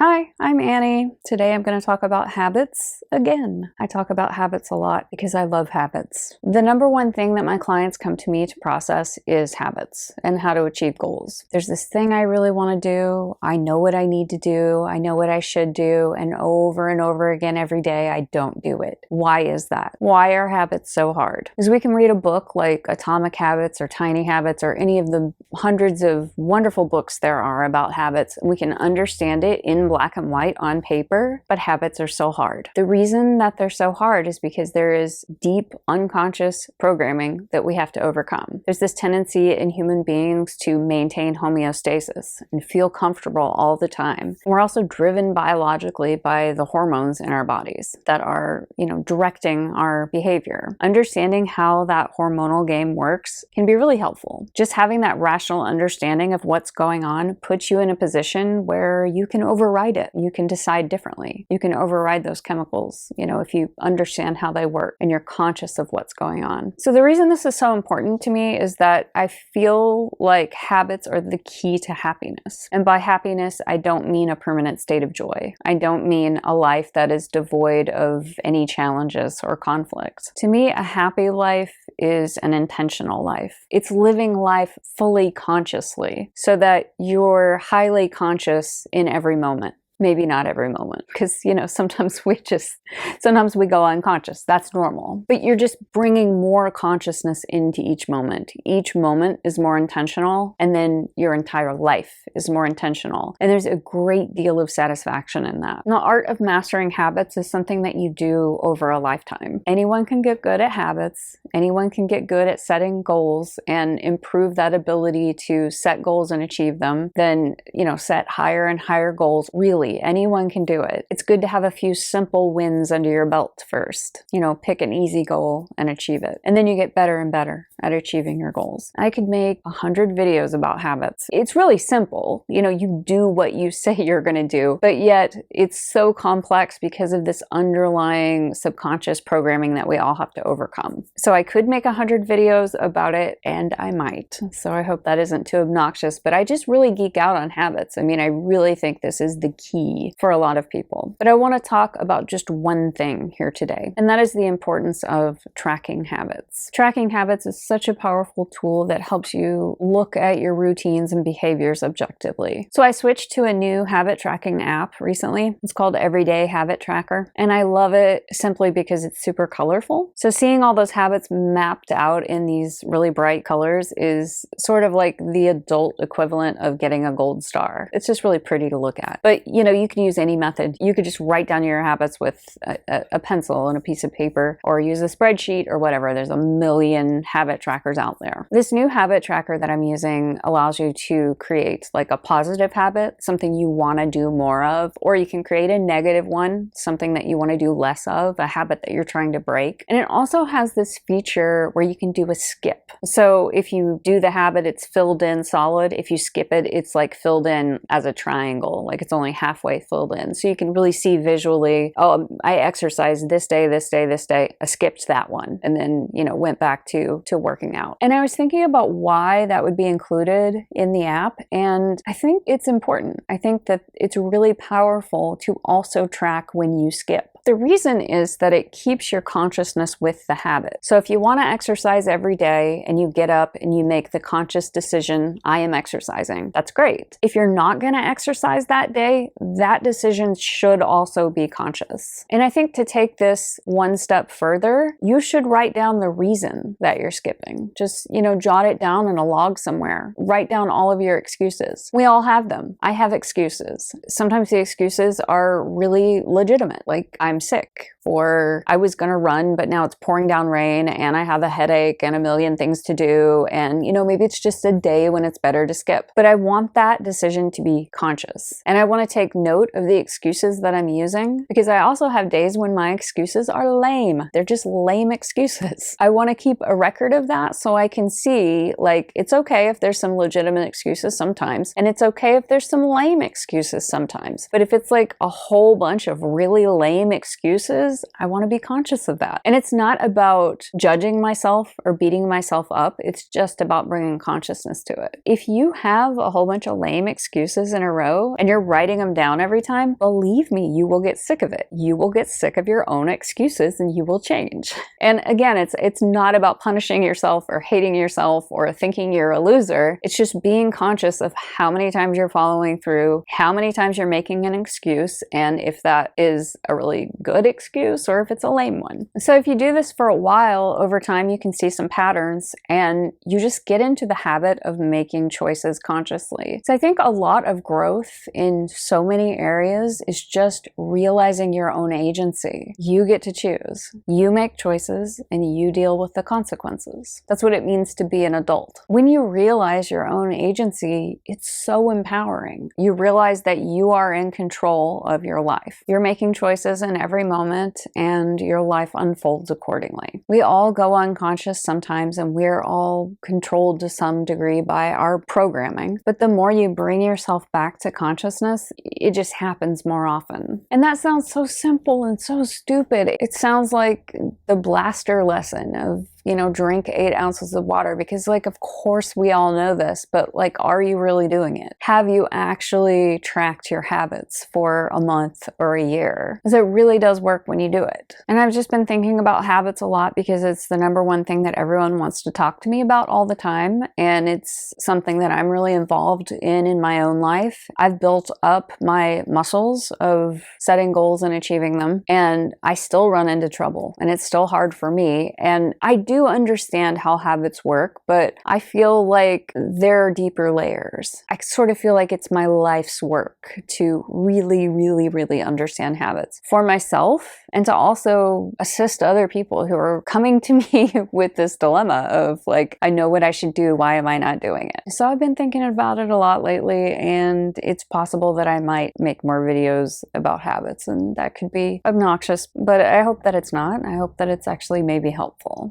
Hi, I'm Annie. Today I'm going to talk about habits again. I talk about habits a lot because I love habits. The number one thing that my clients come to me to process is habits and how to achieve goals. There's this thing I really want to do. I know what I need to do. I know what I should do. And over again every day, I don't do it. Why is that? Why are habits so hard? Because we can read a book like Atomic Habits or Tiny Habits or any of the hundreds of wonderful books there are about habits. We can understand it in black and white on paper, but habits are so hard. The reason that they're so hard is because there is deep unconscious programming that we have to overcome. There's this tendency in human beings to maintain homeostasis and feel comfortable all the time. We're also driven biologically by the hormones in our bodies that are, directing our behavior. Understanding how that hormonal game works can be really helpful. Just having that rational understanding of what's going on puts you in a position where you can override it. You can decide differently. You can override those chemicals, if you understand how they work and you're conscious of what's going on. So the reason this is so important to me is that I feel like habits are the key to happiness. And by happiness, I don't mean a permanent state of joy. I don't mean a life that is devoid of any challenges or conflicts. To me, a happy life is an intentional life. It's living life fully consciously so that you're highly conscious in every moment. Maybe not every moment, because, sometimes we go unconscious. That's normal. But you're just bringing more consciousness into each moment. Each moment is more intentional, and then your entire life is more intentional. And there's a great deal of satisfaction in that. The art of mastering habits is something that you do over a lifetime. Anyone can get good at habits. Anyone can get good at setting goals and improve that ability to set goals and achieve them. Then, set higher and higher goals. Really, anyone can do it. It's good to have a few simple wins under your belt first. Pick an easy goal and achieve it. And then you get better and better at achieving your goals. I could make 100 videos about habits. It's really simple. You do what you say you're going to do, but yet it's so complex because of this underlying subconscious programming that we all have to overcome. So I could make 100 videos about it, and I might. So I hope that isn't too obnoxious, but I just really geek out on habits. I really think this is the key for a lot of people. But I want to talk about just one thing here today, and that is the importance of tracking habits. Tracking habits is such a powerful tool that helps you look at your routines and behaviors objectively. So I switched to a new habit tracking app recently. It's called Everyday Habit Tracker, and I love it simply because it's super colorful. So seeing all those habits mapped out in these really bright colors is sort of like the adult equivalent of getting a gold star. It's just really pretty to look at. But you can use any method. You could just write down your habits with a pencil and a piece of paper, or use a spreadsheet or whatever. There's a million habit trackers out there. This new habit tracker that I'm using allows you to create like a positive habit, something you want to do more of, or you can create a negative one, something that you want to do less of, a habit that you're trying to break. And it also has this feature where you can do a skip. So if you do the habit, it's filled in solid. If you skip it, it's like filled in as a triangle, like it's only halfway filled in. So you can really see visually, oh, I exercised this day, this day, this day. I skipped that one and then, went back to working out. And I was thinking about why that would be included in the app. And I think it's important. I think that it's really powerful to also track when you skip. The reason is that it keeps your consciousness with the habit. So if you want to exercise every day and you get up and you make the conscious decision, I am exercising, that's great. If you're not going to exercise that day, that decision should also be conscious. And I think to take this one step further, you should write down the reason that you're skipping. Just, jot it down in a log somewhere. Write down all of your excuses. We all have them. I have excuses. Sometimes the excuses are really legitimate, like I'm sick, or I was going to run, but now it's pouring down rain and I have a headache and a million things to do. And, maybe it's just a day when it's better to skip. But I want that decision to be conscious. And I want to take note of the excuses that I'm using, because I also have days when my excuses are lame. They're just lame excuses. I want to keep a record of that so I can see, like, it's okay if there's some legitimate excuses sometimes, and it's okay if there's some lame excuses sometimes. But if it's like a whole bunch of really lame excuses, excuses, I want to be conscious of that. And it's not about judging myself or beating myself up. It's just about bringing consciousness to it. If you have a whole bunch of lame excuses in a row and you're writing them down every time, believe me, you will get sick of it. You will get sick of your own excuses and you will change. And again, it's not about punishing yourself or hating yourself or thinking you're a loser. It's just being conscious of how many times you're following through, how many times you're making an excuse, and if that is a really good excuse or if it's a lame one. So if you do this for a while, over time you can see some patterns and you just get into the habit of making choices consciously. So I think a lot of growth in so many areas is just realizing your own agency. You get to choose. You make choices and you deal with the consequences. That's what it means to be an adult. When you realize your own agency, it's so empowering. You realize that you are in control of your life. You're making choices in every moment and your life unfolds accordingly. We all go unconscious sometimes and we're all controlled to some degree by our programming. But the more you bring yourself back to consciousness, it just happens more often. And that sounds so simple and so stupid. It sounds like the blaster lesson of, drink 8 ounces of water, because of course we all know this, but are you really doing it? Have you actually tracked your habits for a month or a year? Because it really does work when you do it. And I've just been thinking about habits a lot because it's the number one thing that everyone wants to talk to me about all the time. And it's something that I'm really involved in my own life. I've built up my muscles of setting goals and achieving them. And I still run into trouble and it's still hard for me. And I do understand how habits work, but I feel like there are deeper layers. I sort of feel like it's my life's work to really, really, really understand habits for myself and to also assist other people who are coming to me with this dilemma of I know what I should do, why am I not doing it? So I've been thinking about it a lot lately, and it's possible that I might make more videos about habits, and that could be obnoxious, but I hope that it's not. I hope that it's actually maybe helpful.